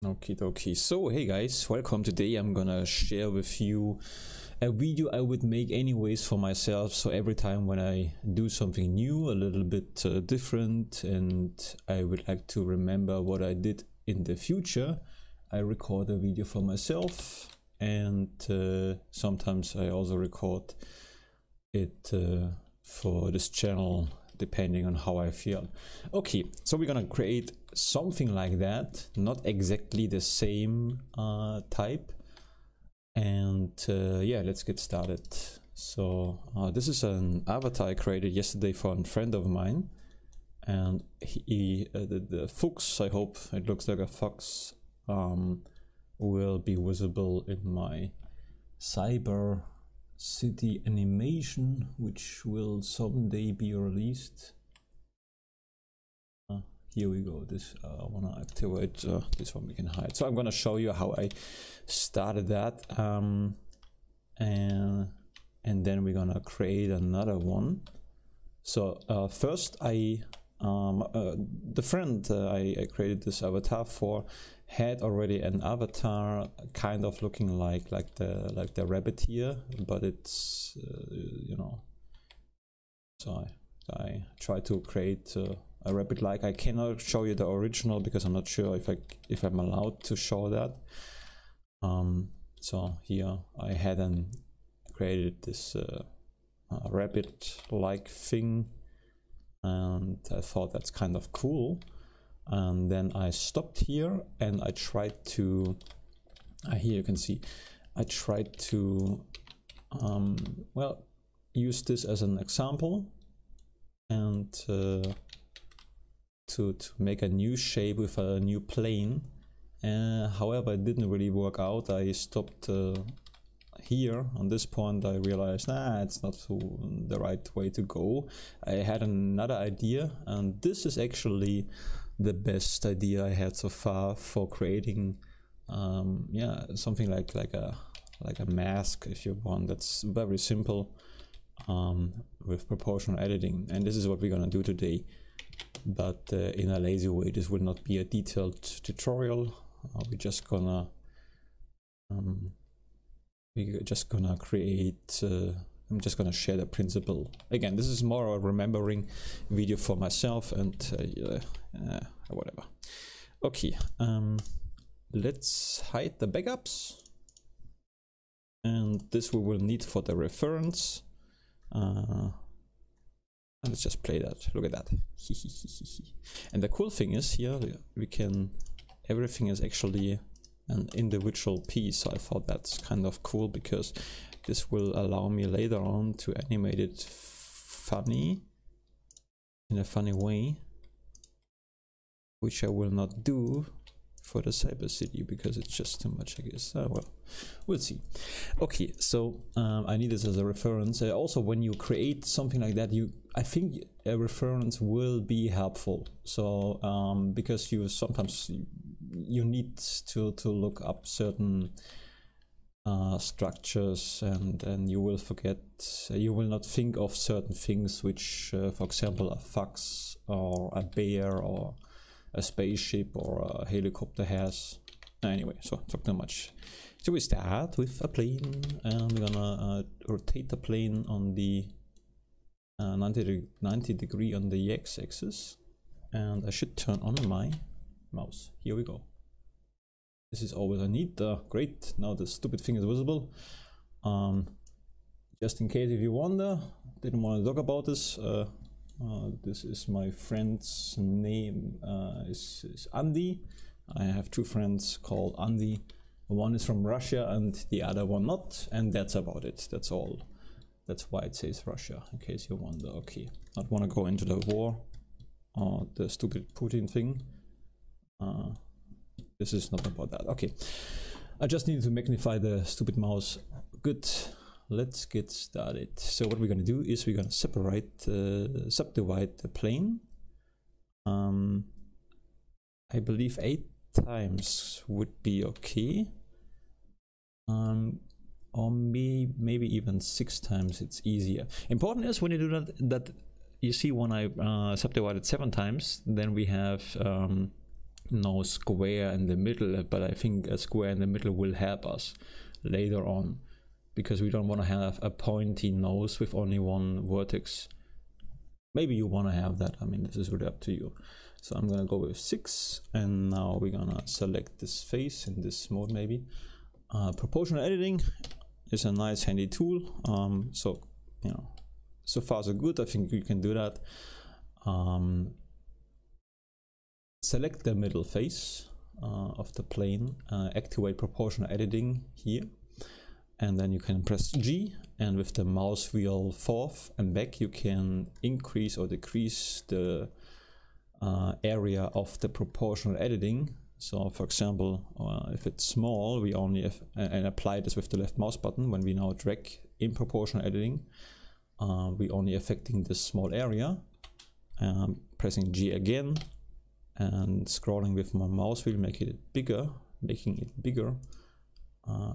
Okie dokie. So hey guys, welcome. Today I'm gonna share with you a video I would make anyways for myself. So every time when I do something new, a little bit different, and I would like to remember what I did in the future, I record a video for myself. And sometimes I also record it for this channel, depending on how I feel. Okay, so we're gonna create something like that, not exactly the same type. And yeah, let's get started. So this is an avatar I created yesterday for a friend of mine, and the Fuchs, I hope it looks like a fox, will be visible in my Cyber City animation, which will someday be released. Here we go. This I want to activate this one. We can hide. So I'm going to show you how I started that, and then we're gonna create another one. So first, the friend I created this avatar for had already an avatar kind of looking like the rabbit here, but it's you know. So I try to create a rabbit like. I cannot show you the original because I'm not sure if I'm allowed to show that. So here I had created this rabbit like thing, and I thought that's kind of cool. And then I stopped here and I tried to here you can see I tried to well, use this as an example and to make a new shape with a new plane. However, it didn't really work out. I stopped here on this point. I realized it's not the right way to go. I had another idea, and this is actually the best idea I had so far for creating yeah, something like a mask, if you want. That's very simple with proportional editing, and this is what we're gonna do today, but in a lazy way. This will not be a detailed tutorial. We're just gonna create I'm just gonna share the principle. Again, this is more a remembering video for myself, and whatever. Okay, let's hide the backups, and this we will need for the reference. Let's just play that. Look at that. And the cool thing is here we can, everything is actually an individual piece. So I thought that's kind of cool because this will allow me later on to animate it in a funny way, which I will not do for the Cyber City because it's just too much, I guess. Well, we'll see. Okay, so I need this as a reference. Also, when you create something like that, I think a reference will be helpful. So because sometimes you need to look up certain structures, and you will forget. You will not think of certain things, which, for example, a fox or a bear or a spaceship or a helicopter has. Anyway, so talk too much. So we start with a plane, and we're gonna rotate the plane on the 90 degree on the x-axis, and I should turn on my mouse. Here we go. This is always I need. Great, now the stupid thing is visible. Just in case if you wonder, didn't want to talk about this. This is my friend's name, is Andy. I have two friends called Andy. One is from Russia and the other one not, and that's about it. That's all. That's why it says Russia, in case you wonder. Okay, I don't want to go into the war or the stupid Putin thing. This is not about that. Okay, I just needed to magnify the stupid mouse. Good. Let's get started. So what we're going to do is we're going to subdivide the plane. I believe 8 times would be okay. Or maybe even 6 times. It's easier. Important is when you do that you see when I subdivided 7 times, then we have no square in the middle, but I think a square in the middle will help us later on, because we don't want to have a pointy nose with only one vertex. Maybe you want to have that, I mean, this is really up to you. So I'm gonna go with 6, and now we're gonna select this face in this mode maybe. Proportional editing is a nice handy tool. So, you know, so far so good. I think you can do that. Select the middle face of the plane, activate proportional editing here, and then you can press G, and with the mouse wheel forth and back you can increase or decrease the area of the proportional editing. So for example, if it's small, we only have, and apply this with the left mouse button, when we now drag in proportional editing, we only affecting this small area. Pressing G again and scrolling with my mouse wheel, making it bigger.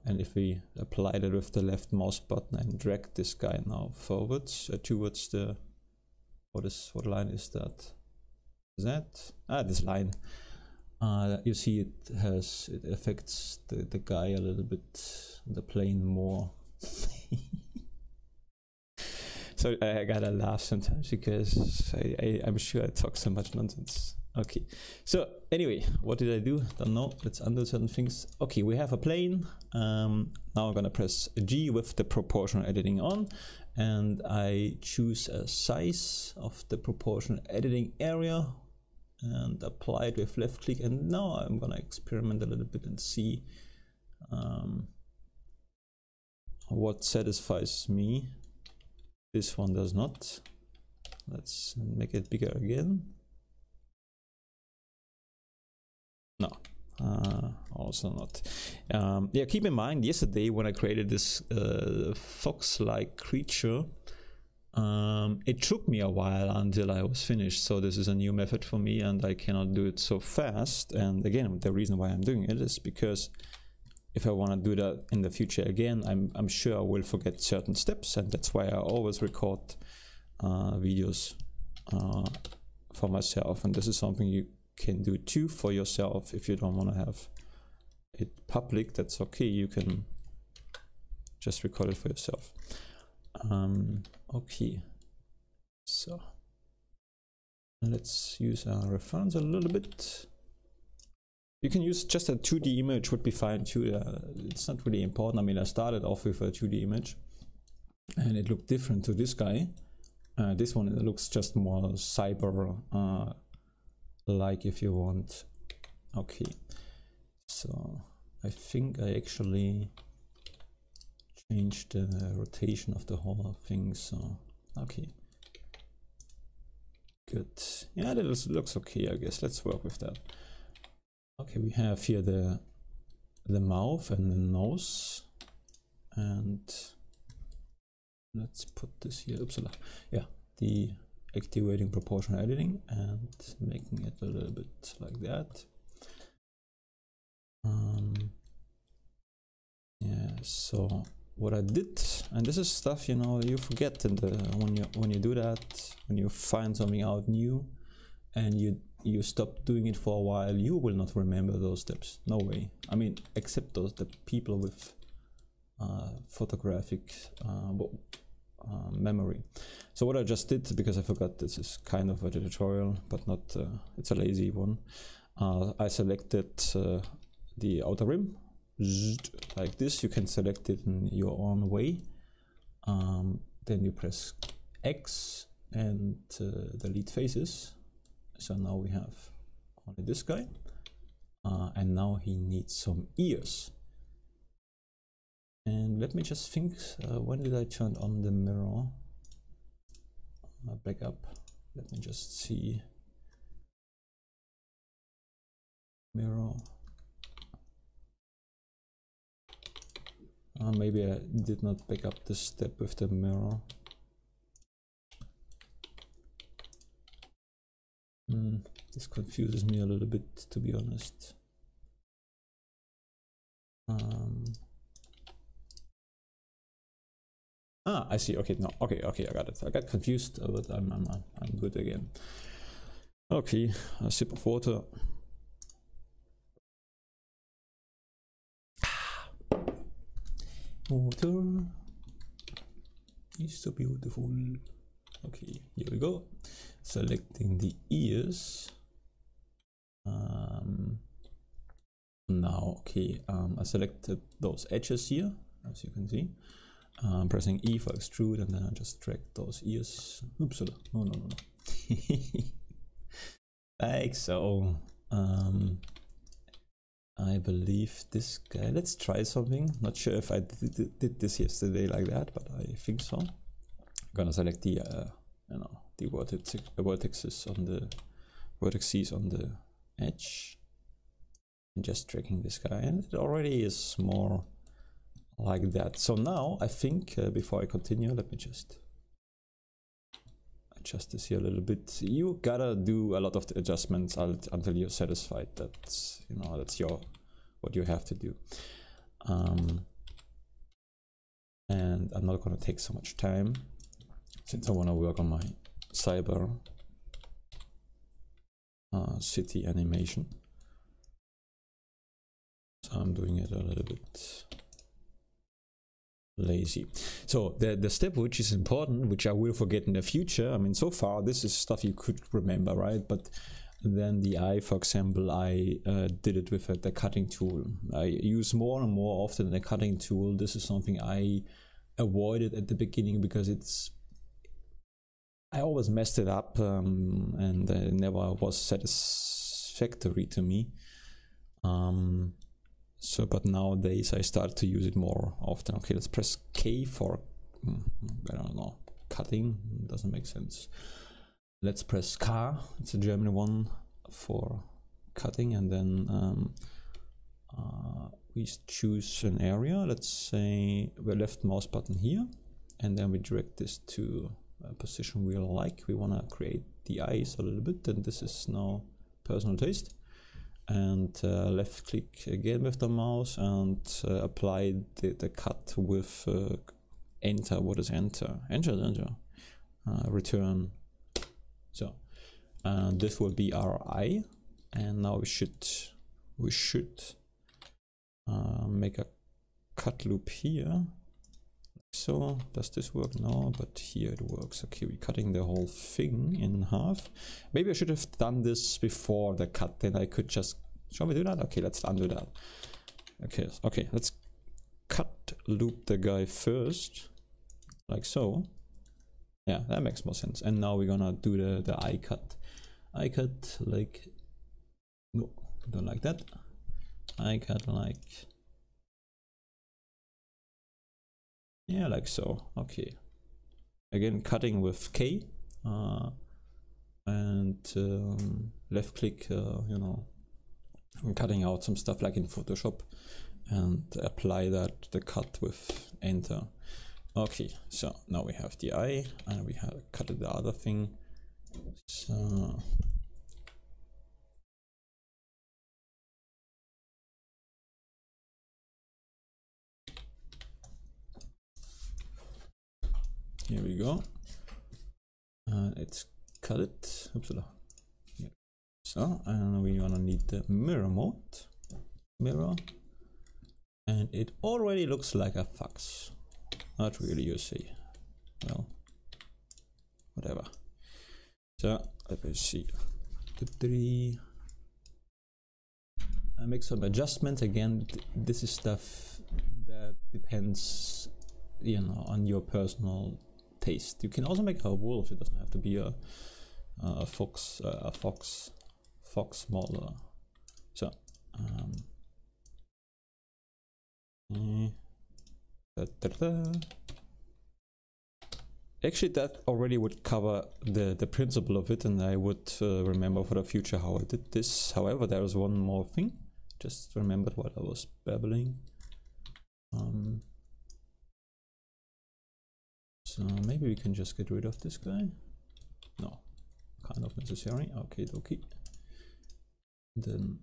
And if we apply that with the left mouse button and drag this guy now forwards towards the, what line is that? This line. You see it affects the guy a little bit, the plane more. So I gotta laugh sometimes because I'm sure I talk so much nonsense. Okay, so anyway, what did I do? Don't know. Let's undo certain things. Okay, we have a plane. Now I'm gonna press G with the proportional editing on, and I choose a size of the proportional editing area and apply it with left click. And now I'm gonna experiment a little bit and see what satisfies me. This one does not. Let's make it bigger again. No, also not. Yeah, keep in mind, yesterday when I created this fox-like creature, it took me a while until I was finished. So this is a new method for me, and I cannot do it so fast. And again, the reason why I'm doing it is because if I want to do that in the future again, I'm sure I will forget certain steps, and that's why I always record videos for myself. And this is something you can do too for yourself. If you don't want to have it public, that's okay, you can just record it for yourself. Okay, so let's use our reference a little bit. You can use just a 2D image, would be fine too. It's not really important. I mean, I started off with a 2D image and it looked different to this guy. This one, it looks just more cyber like, if you want. Okay, so I think I actually changed the rotation of the whole thing, so okay, good. Yeah, that looks okay, I guess. Let's work with that. Okay, we have here the mouth and the nose, and let's put this here. Upsala. Yeah, the activating proportional editing and making it a little bit like that. Yeah, so what I did, and this is stuff, you know, you forget in the, when you do that, when you find something out new and you stop doing it for a while, you will not remember those steps. No way. I mean, except the people with photographic memory. So what I just did, because I forgot this is kind of a tutorial, but not, it's a lazy one. I selected the outer rim, like this. You can select it in your own way. Then you press X and delete faces. So now we have only this guy, and now he needs some ears. And let me just think, when did I turn on the mirror? Back up, let me just see. Mirror. Maybe I did not back up the step with the mirror. This confuses me a little bit, to be honest. I see. Okay, no. Okay, I got it. I got confused, but I'm good again. Okay, a sip of water. Water is so beautiful. Okay, here we go. Selecting the ears. Now, okay, I selected those edges here, as you can see. Pressing E for extrude, and then I just drag those ears. Oops, no. Like so. I believe this guy. Let's try something. Not sure if I did this yesterday like that, but I think so. I'm gonna select the the vertices on the edge, and just dragging this guy, and it already is more like that. So now I think before I continue, let me just adjust this here a little bit. You gotta do a lot of the adjustments until you're satisfied that that's what you have to do. And I'm not gonna take so much time since I want to work on my cyber city animation. So I'm doing it a little bit lazy. So the step which is important, which I will forget in the future, I mean, so far this is stuff you could remember, right? But then the eye, for example, I did it with the cutting tool. I use more and more often the cutting tool. This is something I avoided at the beginning because I always messed it up, and it never was satisfactory to me. But nowadays I start to use it more often. Okay, let's press K for, I don't know, cutting, doesn't make sense. Let's press K, it's a German one, for cutting, and then we choose an area. Let's say the left mouse button here, and then we drag this to a position we like. We want to create the eyes a little bit, and this is now personal taste. And left click again with the mouse and apply the cut with enter. What is enter? Enter. Return. So this will be our eye, and now we should make a cut loop here. So does this work? No, but here it works. Okay, we're cutting the whole thing in half. Maybe I should have done this before the cut, then I could just, shall we do that? Okay, let's undo that. Okay, let's cut loop the guy first, like so. Yeah, that makes more sense. And now we're gonna do the eye cut. Eye cut like, no, don't like that. Eye cut like, yeah, like so. Okay, again cutting with K, and left click, I'm cutting out some stuff like in Photoshop, and apply the cut with enter. Okay, so now we have the eye, and we have cut the other thing. So here we go. Let's cut it. Oops. Yeah. So, and we're gonna need the mirror mode. Mirror. And it already looks like a Fuchs. Not really, you see. Well, whatever. So, let me see. I make some adjustments. Again, this is stuff that depends, on your personal taste. You can also make a wolf. It doesn't have to be a fox model. So actually that already would cover the principle of it, and I would remember for the future how I did this. However, there is one more thing. Just remembered what I was babbling. So maybe we can just get rid of this guy. No, kind of necessary. Okay, then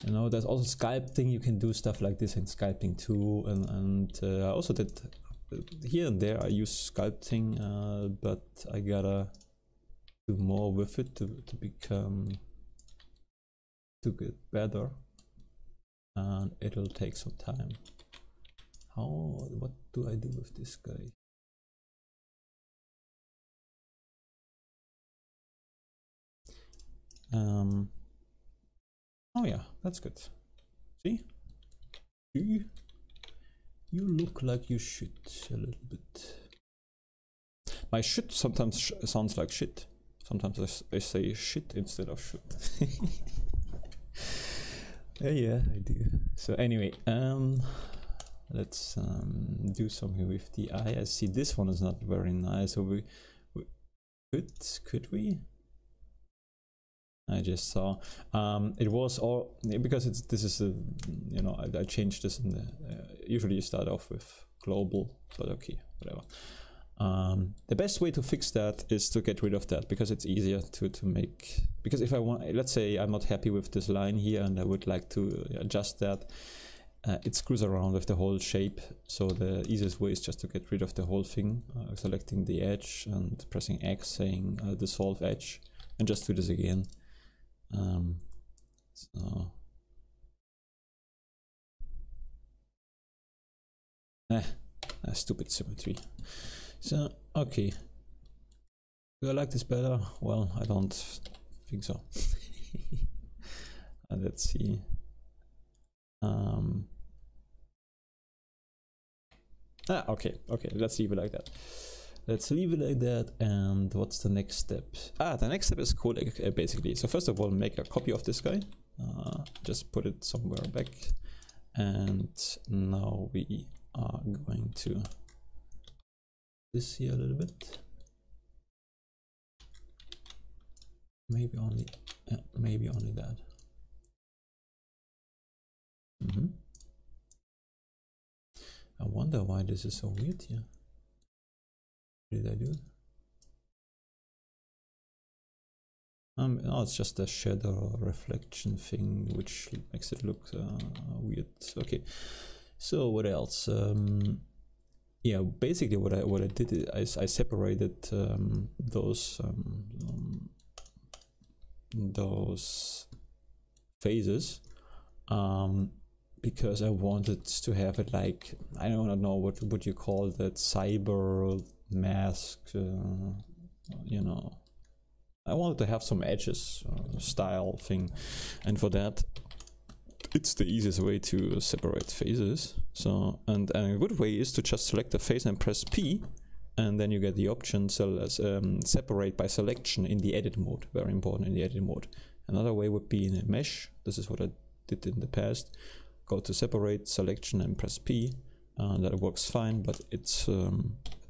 there's also sculpting. You can do stuff like this in sculpting too, and I also did here and there. I use sculpting, but I gotta do more with it to get better, and it'll take some time. what do I do with this guy? Oh yeah, that's good. See? You look like you should a little bit. My should sometimes sounds like shit. Sometimes I say shit instead of should. Yeah, I do. So anyway, let's do something with the eye. I see this one is not very nice. So we could we? I just saw it was all because this is a, you know, I changed this in the usually you start off with global, but okay, whatever. The best way to fix that is to get rid of that, because it's easier to make, because if I want, let's say I'm not happy with this line here and I would like to adjust that, it screws around with the whole shape. So the easiest way is just to get rid of the whole thing, selecting the edge and pressing X, saying dissolve edge, and just do this again. So stupid symmetry. So okay, do I like this better? Well, I don't think so. Let's see. Okay, let's leave it like that. Let's leave it like that. And what's the next step? The next step is codec, basically. So first of all, make a copy of this guy. Just put it somewhere back. And now we are going to this here a little bit. Maybe only that. I wonder why this is so weird here. What did I do? No, it's just a shadow reflection thing, which makes it look weird. Okay, so what else? Yeah, basically what I did is I separated those phases because I wanted to have it like, I don't know what would you call that, cyber mask, you know. I wanted to have some edges style thing, and for that it's the easiest way to separate phases. So and a good way is to just select the face and press P, and then you get the option separate by selection in the edit mode. Very important, in the edit mode. Another way would be in a mesh. This is what I did in the past. Go to separate, selection, and press P. That works fine, but it's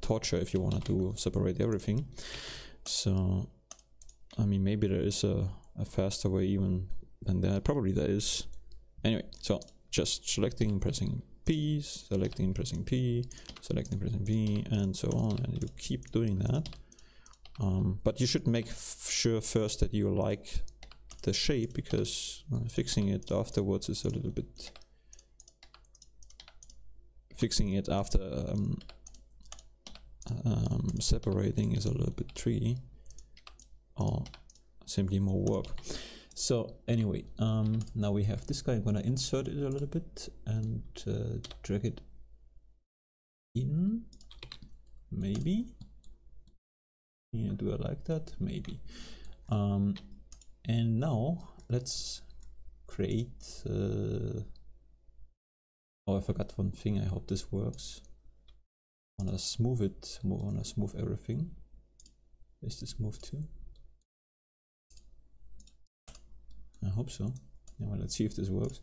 torture if you want to separate everything. So I mean, maybe there is a faster way even than that. Probably there is. Anyway, so just selecting, pressing P, selecting, pressing P, selecting, pressing P, and so on, and you keep doing that. But you should make sure first that you like the shape, because fixing it afterwards is a little bit... Fixing it after separating is a little bit tricky, or simply more work. So anyway, now we have this guy. I'm gonna insert it a little bit and drag it in, maybe. Yeah, do I like that? Maybe. And now let's create oh, I forgot one thing. I hope this works. I wanna smooth it, I wanna smooth everything. Is this smooth too? I hope so. Yeah, well, let's see if this works.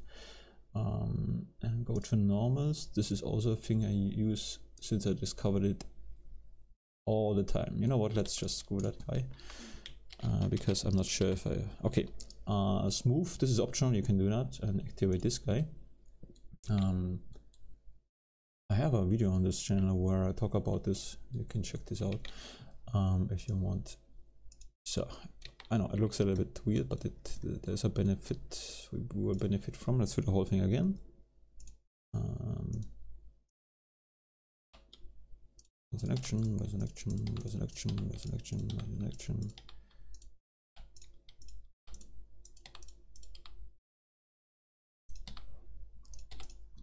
And go to normals. This is also a thing I use since I discovered it all the time. You know what? Let's just screw that guy because I'm not sure if I... Okay, smooth. This is optional. You can do that and activate this guy. I have a video on this channel where I talk about this. You can check this out if you want. So I know it looks a little bit weird, but there's a benefit we will benefit from. Let's do the whole thing again. There's an action, there's an action, there's an action, there's an action, there's an action.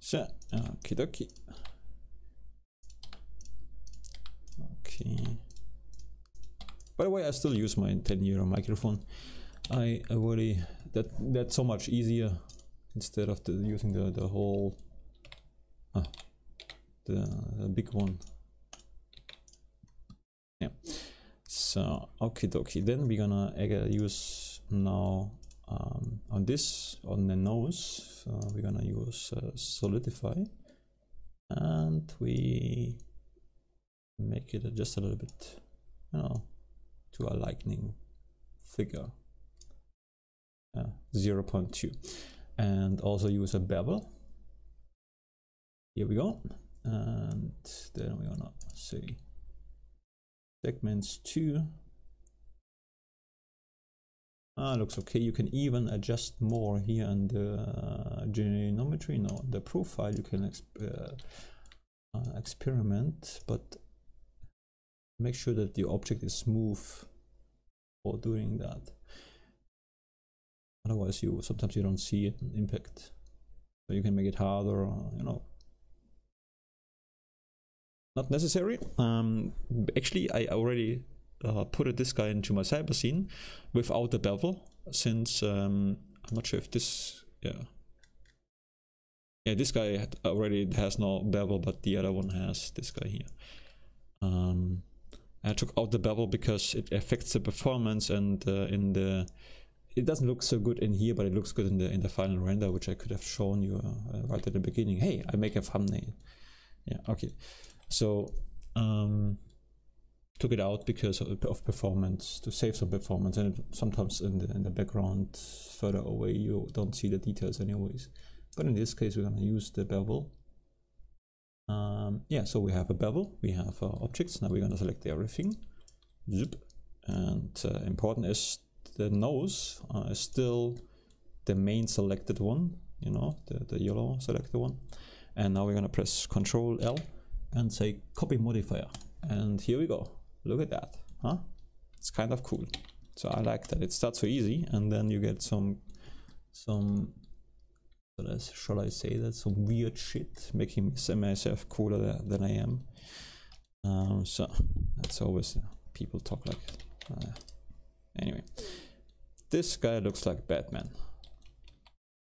So, okie dokie. By the way, I still use my 10-euro microphone. I really that's so much easier instead of using the whole the big one. Yeah. So okie dokie. Then we're gonna use now on the nose. We're gonna use solidify, and we make it just a little bit, you know, to a lightning figure. 0.2, and also use a bevel. Here we go, and then we're gonna say segments 2. Looks okay. You can even adjust more here in the geometry. No, the profile you can experiment, but make sure that the object is smooth for doing that. Otherwise, sometimes you don't see it impact. So you can make it harder, you know. Not necessary. Actually, I already put this guy into my cyber scene without the bevel, since I'm not sure if this, this guy already has no bevel, but the other one has this guy here. I took out the bevel because it affects the performance, and it doesn't look so good in here, but it looks good in the final render, which I could have shown you right at the beginning. Hey, I make a thumbnail. Yeah, okay. So took it out because of performance, to save some performance, and sometimes in the background further away you don't see the details anyways. But in this case we're gonna use the bevel. Yeah, so we have a bevel, we have objects. Now we're gonna select everything. Zip. And important is the nose is still the main selected one, you know, the yellow selected one. And now we're gonna press Ctrl L and say copy modifier, and here we go. Look at that, huh? It's kind of cool. So I like that it starts so easy, and then you get some shall I say that, some weird shit, making myself cooler than I am. So that's always people talk like anyway. This guy looks like Batman.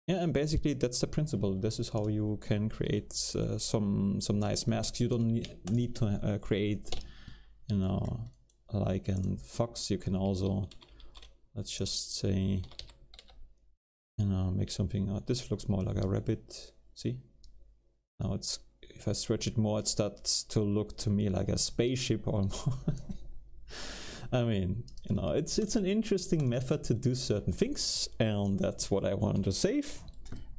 Yeah, and basically that's the principle. This is how you can create some nice masks. You don't need to create, you know, like in Fox. You can also, let's just say, you know, make something. This looks more like a rabbit. See? Now it's, if I stretch it more, it starts to look to me like a spaceship almost. I mean, you know, it's an interesting method to do certain things, and that's what I wanted to save.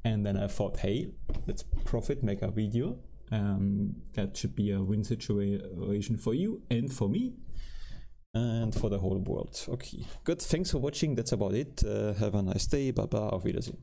And then I thought, hey, let's profit, make a video. That should be a win situation for you and for me and for the whole world. Okay, good. Thanks for watching. That's about it. Have a nice day. Bye bye. Auf Wiedersehen.